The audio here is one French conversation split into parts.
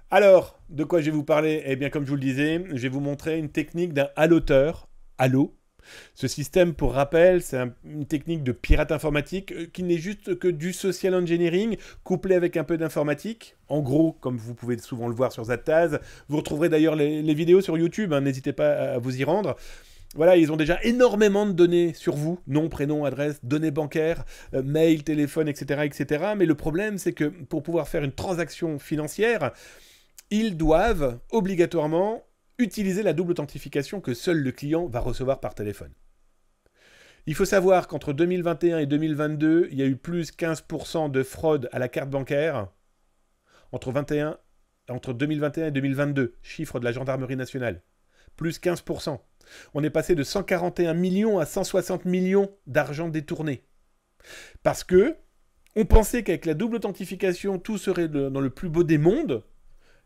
Alors, de quoi je vais vous parler? Eh bien, comme je vous le disais, je vais vous montrer une technique d'un haloteur, Halo. Ce système, pour rappel, c'est une technique de pirate informatique qui n'est juste que du social engineering couplé avec un peu d'informatique. En gros, comme vous pouvez souvent le voir sur Zattaz, vous retrouverez d'ailleurs les vidéos sur YouTube, hein, n'hésitez pas à vous y rendre. Voilà, ils ont déjà énormément de données sur vous, nom, prénom, adresse, données bancaires, mail, téléphone, etc., etc. Mais le problème, c'est que pour pouvoir faire une transaction financière, ils doivent obligatoirement utiliser la double authentification que seul le client va recevoir par téléphone. Il faut savoir qu'entre 2021 et 2022, il y a eu plus 15% de fraude à la carte bancaire entre 2021 et 2022, chiffre de la gendarmerie nationale. Plus 15%. On est passé de 141 millions à 160 millions d'argent détourné. Parce que on pensait qu'avec la double authentification, tout serait dans le plus beau des mondes,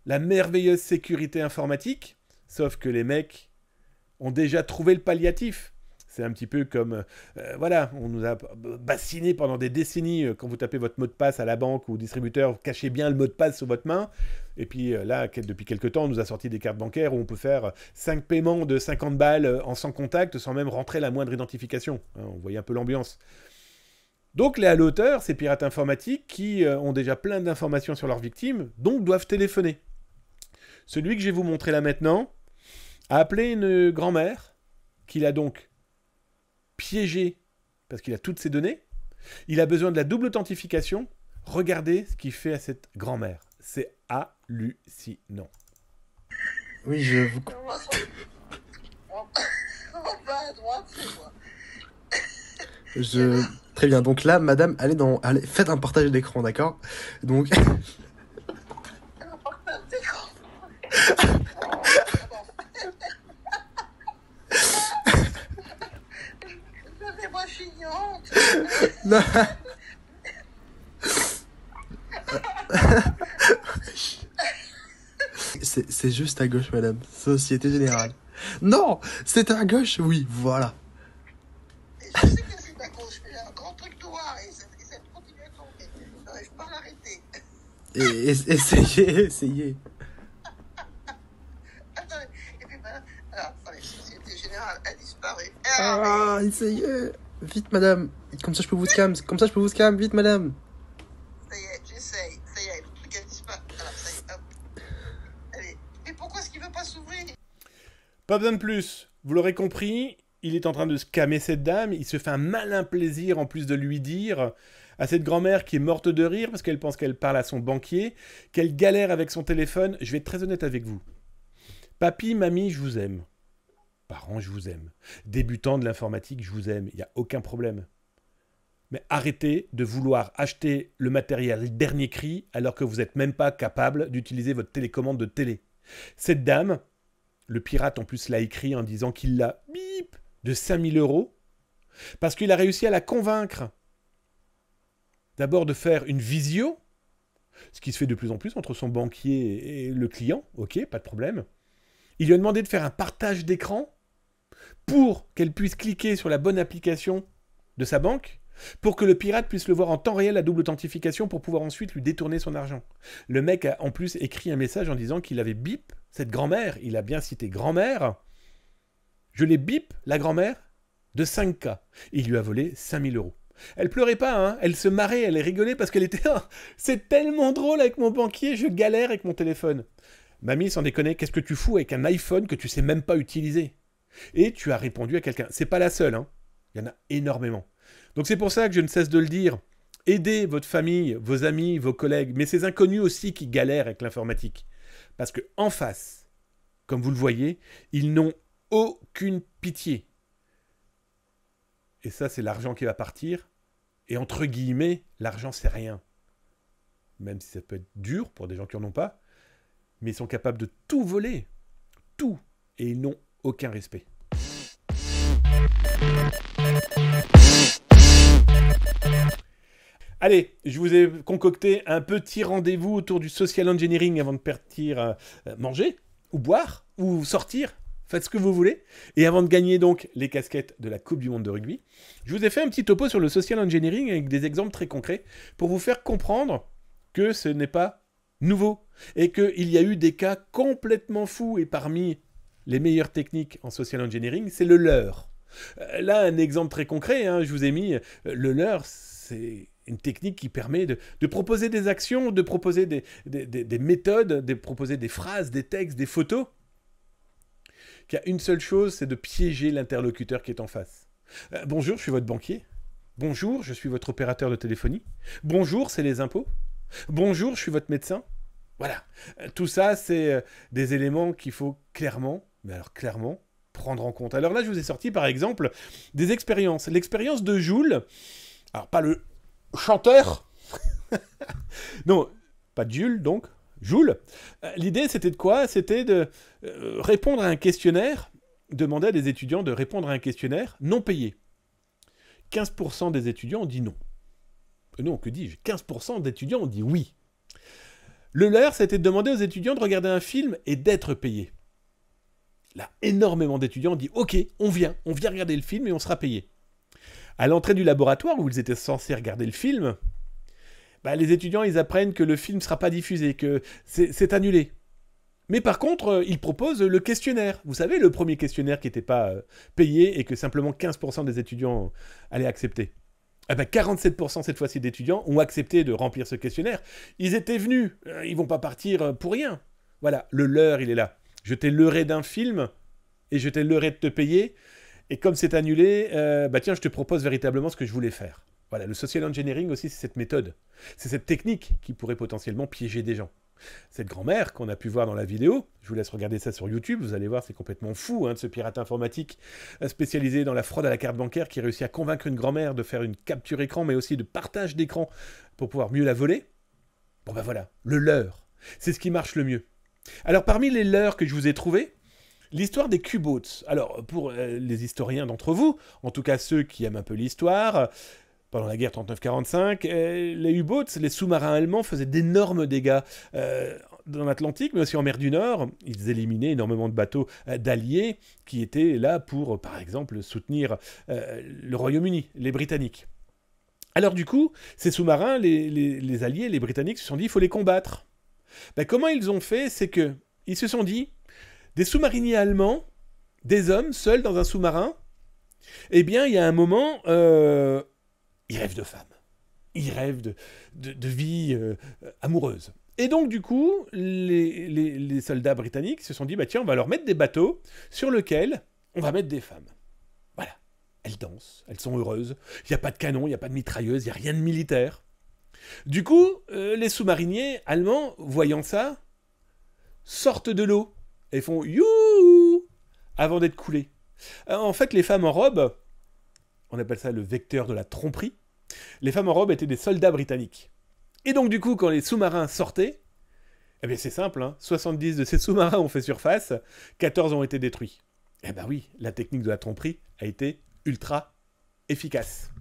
la merveilleuse sécurité informatique, sauf que les mecs ont déjà trouvé le palliatif. C'est un petit peu comme, voilà, on nous a bassiné pendant des décennies, quand vous tapez votre mot de passe à la banque ou au distributeur, cachez bien le mot de passe sur votre main. Et puis là, depuis quelques temps, on nous a sorti des cartes bancaires où on peut faire 5 paiements de 50 balles en sans contact, sans même rentrer la moindre identification. Hein, on voyait un peu l'ambiance. Donc les haloteurs, ces pirates informatiques qui ont déjà plein d'informations sur leurs victimes, donc doivent téléphoner. Celui que je vais vous montrer là maintenant a appelé une grand-mère qu'il a donc piégée parce qu'il a toutes ses données. Il a besoin de la double authentification. Regardez ce qu'il fait à cette grand-mère. C'est hallucinant. Oui, je vous... En bas à droite, c'est moi. Très bien, donc là, madame, allez, faites un partage d'écran, d'accord? Donc... Un partage d'écran. Je fais moi chignante. Non. C'est juste à gauche, madame. Société Générale. Non, c'était à gauche, oui, voilà. Et je sais que c'est à gauche, mais il y a un grand truc noir et ça continue à tomber. Je n'arrive pas à l'arrêter. Essayez. Attendez, et puis voilà. Alors, la Société Générale a disparu. Ah, essayez. Vite, madame. Comme ça, je peux vous scam. Vite, madame. Ça y est, j'essaye. Ça y est, le truc a disparu. Alors, ça y est, hop. Allez. Mais pourquoi est-ce qu'il ne veut pas s'ouvrir? Pas besoin de plus. Vous l'aurez compris, il est en train de scammer cette dame. Il se fait un malin plaisir en plus de lui dire à cette grand-mère qui est morte de rire parce qu'elle pense qu'elle parle à son banquier, qu'elle galère avec son téléphone. Je vais être très honnête avec vous. Papy, mamie, je vous aime. Parents, je vous aime. Débutants de l'informatique, je vous aime. Il n'y a aucun problème. Mais arrêtez de vouloir acheter le matériel dernier cri alors que vous n'êtes même pas capable d'utiliser votre télécommande de télé. Cette dame, le pirate en plus l'a écrit en disant qu'il l'a bip de 5000 € parce qu'il a réussi à la convaincre d'abord de faire une visio, ce qui se fait de plus en plus entre son banquier et le client. Ok, pas de problème. Il lui a demandé de faire un partage d'écran pour qu'elle puisse cliquer sur la bonne application de sa banque, pour que le pirate puisse le voir en temps réel à double authentification pour pouvoir ensuite lui détourner son argent. Le mec a en plus écrit un message en disant qu'il avait bip cette grand-mère, il a bien cité grand-mère, je l'ai bip la grand-mère de 5K. Il lui a volé 5000 €. Elle pleurait pas, hein, elle se marrait, elle rigolait parce qu'elle était oh, c'est tellement drôle avec mon banquier, je galère avec mon téléphone. Mamie, sans déconner, qu'est-ce que tu fous avec un iPhone que tu sais même pas utiliser? Et tu as répondu à quelqu'un. C'est pas la seule, hein. Il y en a énormément. Donc c'est pour ça que je ne cesse de le dire. Aidez votre famille, vos amis, vos collègues, mais ces inconnus aussi qui galèrent avec l'informatique. Parce que en face, comme vous le voyez, ils n'ont aucune pitié. Et ça, c'est l'argent qui va partir. Et entre guillemets, l'argent, c'est rien. Même si ça peut être dur pour des gens qui n'en ont pas. Mais ils sont capables de tout voler. Tout. Et ils n'ont aucun respect. Allez, je vous ai concocté un petit rendez-vous autour du social engineering avant de partir manger, ou boire, ou sortir, faites ce que vous voulez. Et avant de gagner donc les casquettes de la Coupe du Monde de rugby, je vous ai fait un petit topo sur le social engineering avec des exemples très concrets pour vous faire comprendre que ce n'est pas nouveau et qu'il y a eu des cas complètement fous et parmi les meilleures techniques en social engineering, c'est le leurre. Là, un exemple très concret, hein, je vous ai mis le leurre, c'est une technique qui permet de proposer des actions, de proposer des méthodes, de proposer des phrases, des textes, des photos, qui a une seule chose, c'est de piéger l'interlocuteur qui est en face. Bonjour, je suis votre banquier. Bonjour, je suis votre opérateur de téléphonie. Bonjour, c'est les impôts. Bonjour, je suis votre médecin. Voilà. Tout ça, c'est des éléments qu'il faut clairement, mais alors clairement, prendre en compte. Alors là, je vous ai sorti, par exemple, des expériences. L'expérience de Joule, alors pas le chanteur, non, pas de Jules, donc, Joule. L'idée, c'était de quoi? C'était de répondre à un questionnaire, demander à des étudiants de répondre à un questionnaire non payé. 15% des étudiants ont dit non. Non, que dis-je? 15% d'étudiants ont dit oui. Le leur, c'était de demander aux étudiants de regarder un film et d'être payés. Là, énormément d'étudiants ont dit « Ok, on vient regarder le film et on sera payé. » À l'entrée du laboratoire où ils étaient censés regarder le film, les étudiants, ils apprennent que le film ne sera pas diffusé, que c'est annulé. Mais par contre, ils proposent le questionnaire. Vous savez, le premier questionnaire qui n'était pas payé et que simplement 15% des étudiants allaient accepter. 47% cette fois-ci d'étudiants ont accepté de remplir ce questionnaire. Ils étaient venus, ils vont pas partir pour rien. Voilà, le leurre, il est là. Je t'ai leurré d'un film et je t'ai leurré de te payer. Et comme c'est annulé, tiens, je te propose véritablement ce que je voulais faire. Voilà, le social engineering aussi, c'est cette méthode. C'est cette technique qui pourrait potentiellement piéger des gens. Cette grand-mère qu'on a pu voir dans la vidéo, je vous laisse regarder ça sur YouTube, vous allez voir, c'est complètement fou, de ce pirate informatique spécialisé dans la fraude à la carte bancaire qui réussit à convaincre une grand-mère de faire une capture écran, mais aussi de partage d'écran pour pouvoir mieux la voler. Bon voilà, le leurre, c'est ce qui marche le mieux. Alors parmi les leurres que je vous ai trouvés, l'histoire des Q-boats. Alors pour les historiens d'entre vous, en tout cas ceux qui aiment un peu l'histoire, pendant la guerre 39-45, les U-boats, les sous-marins allemands faisaient d'énormes dégâts dans l'Atlantique, mais aussi en mer du Nord. Ils éliminaient énormément de bateaux d'alliés qui étaient là pour, par exemple, soutenir le Royaume-Uni, les Britanniques. Alors du coup, ces sous-marins, les alliés, les Britanniques, se sont dit, il faut les combattre. Comment ils ont fait? C'est que ils se sont dit, des sous-mariniers allemands, des hommes seuls dans un sous-marin, eh bien, il y a un moment... ils rêvent de femmes, ils rêvent de vie amoureuse. Et donc, du coup, les soldats britanniques se sont dit, tiens, on va leur mettre des bateaux sur lesquels on va mettre des femmes. Voilà, elles dansent, elles sont heureuses, il n'y a pas de canon, il n'y a pas de mitrailleuse, il n'y a rien de militaire. Du coup, les sous-mariniers allemands, voyant ça, sortent de l'eau et font « youhou » avant d'être coulés. En fait, les femmes en robe, on appelle ça le vecteur de la tromperie, les femmes en robe étaient des soldats britanniques. Et donc du coup, quand les sous-marins sortaient, eh bien c'est simple, 70 de ces sous-marins ont fait surface, 14 ont été détruits. Eh ben oui, la technique de la tromperie a été ultra efficace.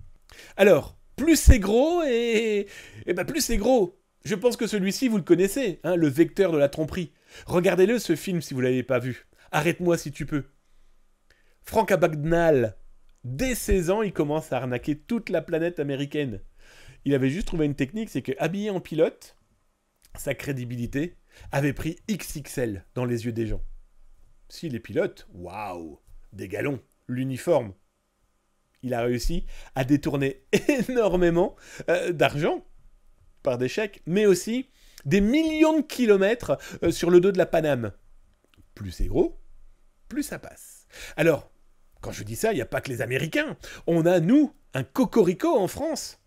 Alors, plus c'est gros, plus c'est gros. Je pense que celui-ci, vous le connaissez, le vecteur de la tromperie. Regardez-le, ce film, si vous ne l'avez pas vu. Arrête-moi si tu peux. Frank Abagnale, dès 16 ans, il commence à arnaquer toute la planète américaine. Il avait juste trouvé une technique, c'est que habillé en pilote, sa crédibilité avait pris XXL dans les yeux des gens. Si les pilotes, waouh, des galons, l'uniforme. Il a réussi à détourner énormément d'argent par des chèques, mais aussi des millions de kilomètres sur le dos de la Paname. Plus c'est gros, plus ça passe. Alors, quand je dis ça, il n'y a pas que les Américains. On a, nous, un cocorico en France.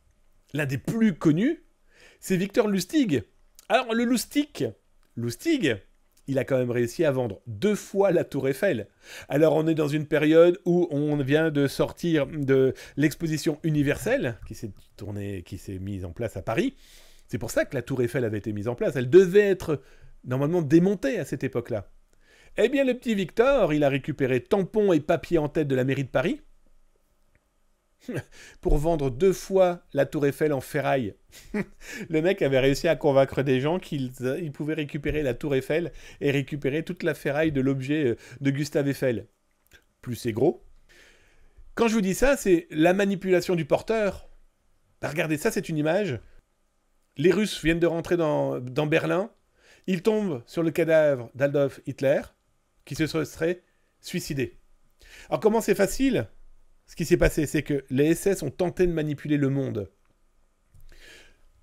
L'un des plus connus, c'est Victor Lustig. Alors, le Lustig, il a quand même réussi à vendre 2 fois la Tour Eiffel. Alors, on est dans une période où on vient de sortir de l'exposition universelle qui s'est mise en place à Paris. C'est pour ça que la Tour Eiffel avait été mise en place. Elle devait être normalement démontée à cette époque-là. Eh bien, le petit Victor, il a récupéré tampons et papiers en tête de la mairie de Paris. pour vendre 2 fois la tour Eiffel en ferraille. Le mec avait réussi à convaincre des gens qu'il pouvait récupérer la tour Eiffel et récupérer toute la ferraille de l'objet de Gustave Eiffel. Plus c'est gros. Quand je vous dis ça, c'est la manipulation du porteur. Bah, regardez, ça c'est une image. Les Russes viennent de rentrer dans Berlin. Ils tombent sur le cadavre d'Adolf Hitler, qui se serait suicidé. Alors comment c'est facile ? Ce qui s'est passé, c'est que les SS ont tenté de manipuler le monde.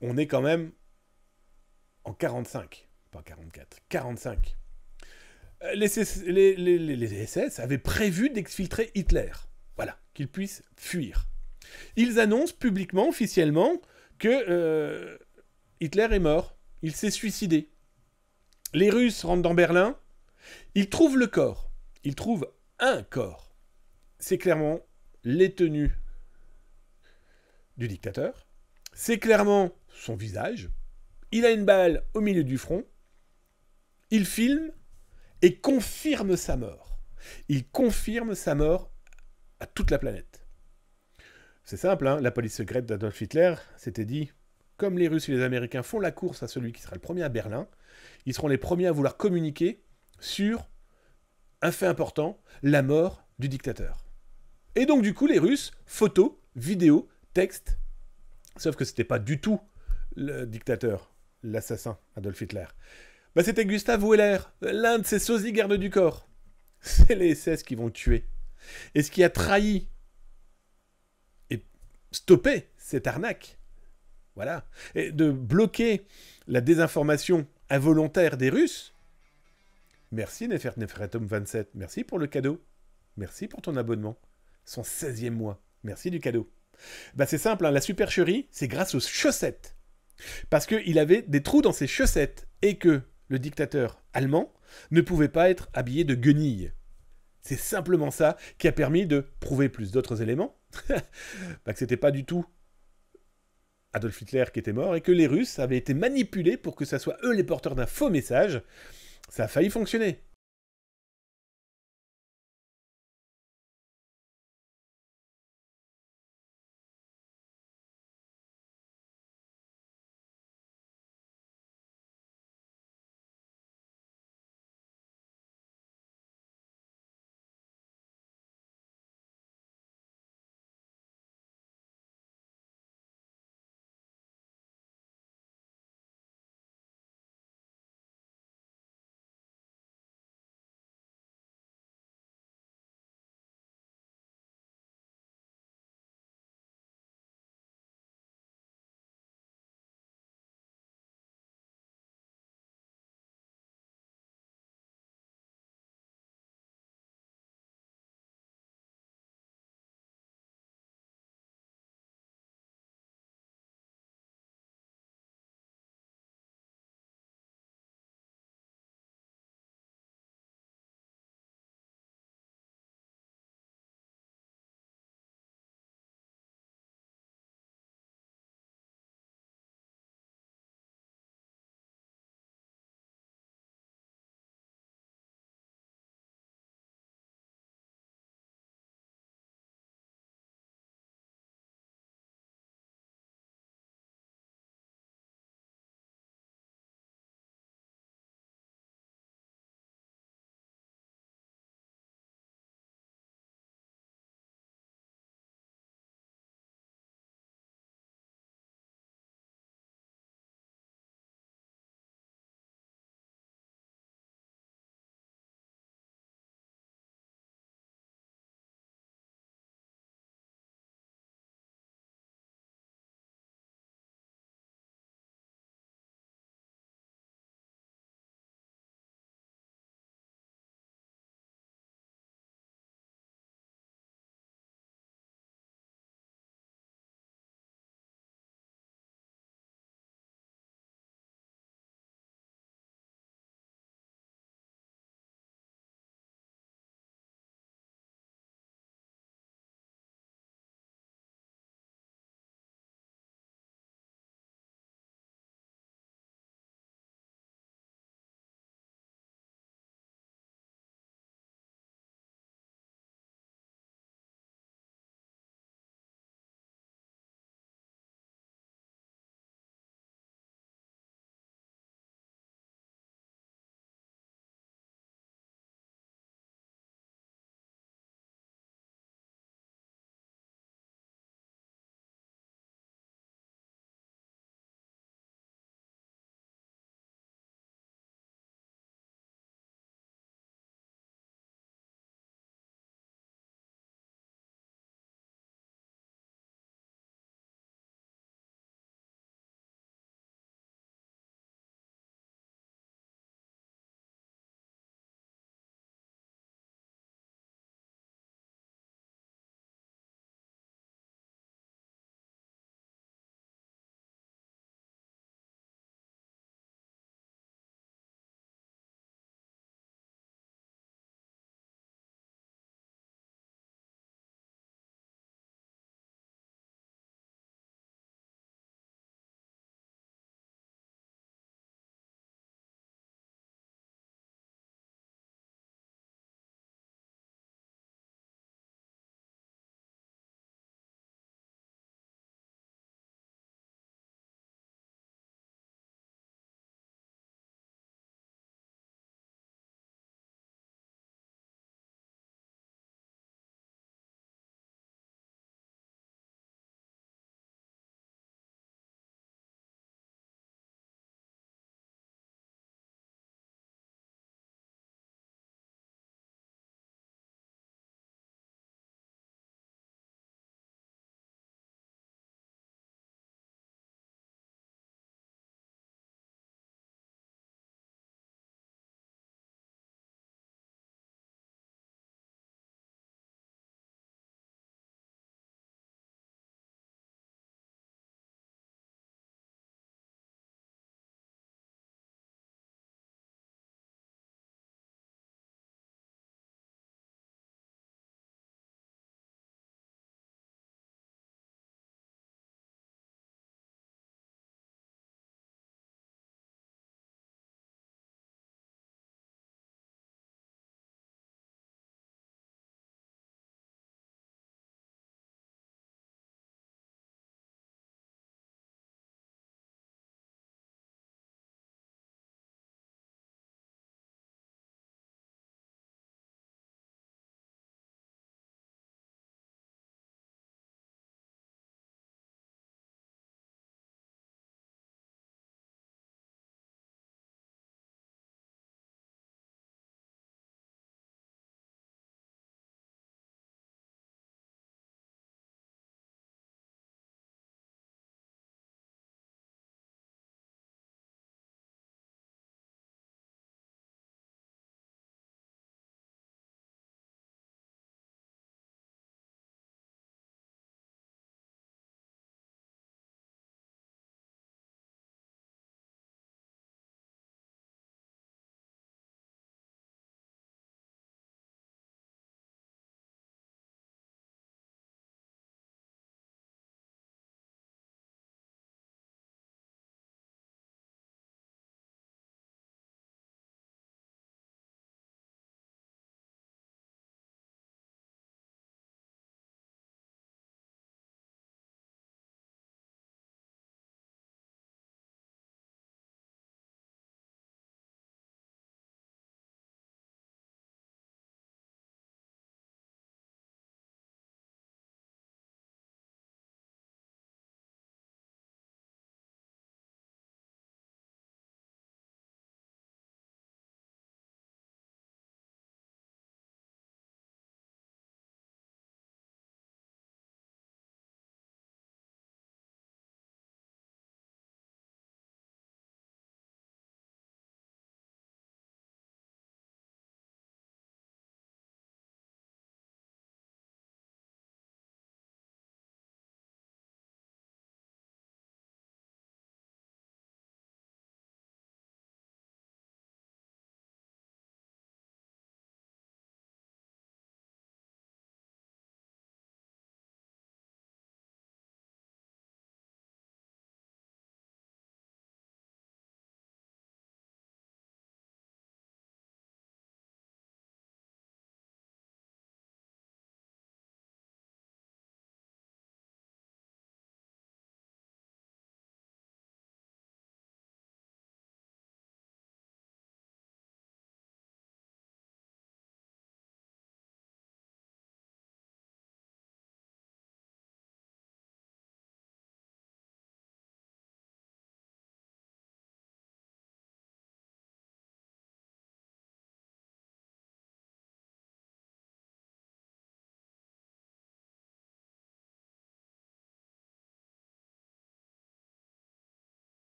On est quand même en 45, pas 44, 45. Les SS avaient prévu d'exfiltrer Hitler. Voilà, qu'il puisse fuir. Ils annoncent publiquement, officiellement, que Hitler est mort. Il s'est suicidé. Les Russes rentrent dans Berlin. Ils trouvent le corps. Ils trouvent un corps. C'est clairement les tenues du dictateur. C'est clairement son visage. Il a une balle au milieu du front. Il filme et confirme sa mort. Il confirme sa mort à toute la planète. C'est simple, hein, la police secrète d'Adolf Hitler s'était dit, comme les Russes et les Américains font la course à celui qui sera le premier à Berlin, ils seront les premiers à vouloir communiquer sur un fait important, la mort du dictateur. Et donc du coup, les Russes, photos, vidéos, textes, sauf que c'était pas du tout le dictateur, l'assassin, Adolf Hitler. Bah, c'était Gustav Wehler, l'un de ces sosies gardes du corps. C'est les SS qui vont le tuer. Et ce qui a trahi et stoppé cette arnaque, voilà, et de bloquer la désinformation involontaire des Russes. Merci Nefertum 27, merci pour le cadeau. Merci pour ton abonnement. Son 16e mois. Merci du cadeau. Bah c'est simple, hein, la supercherie, c'est grâce aux chaussettes. Parce qu'il avait des trous dans ses chaussettes et que le dictateur allemand ne pouvait pas être habillé de guenilles. C'est simplement ça qui a permis de prouver plus d'autres éléments. Bah, que c'était pas du tout Adolf Hitler qui était mort et que les Russes avaient été manipulés pour que ça soit eux les porteurs d'un faux message. Ça a failli fonctionner.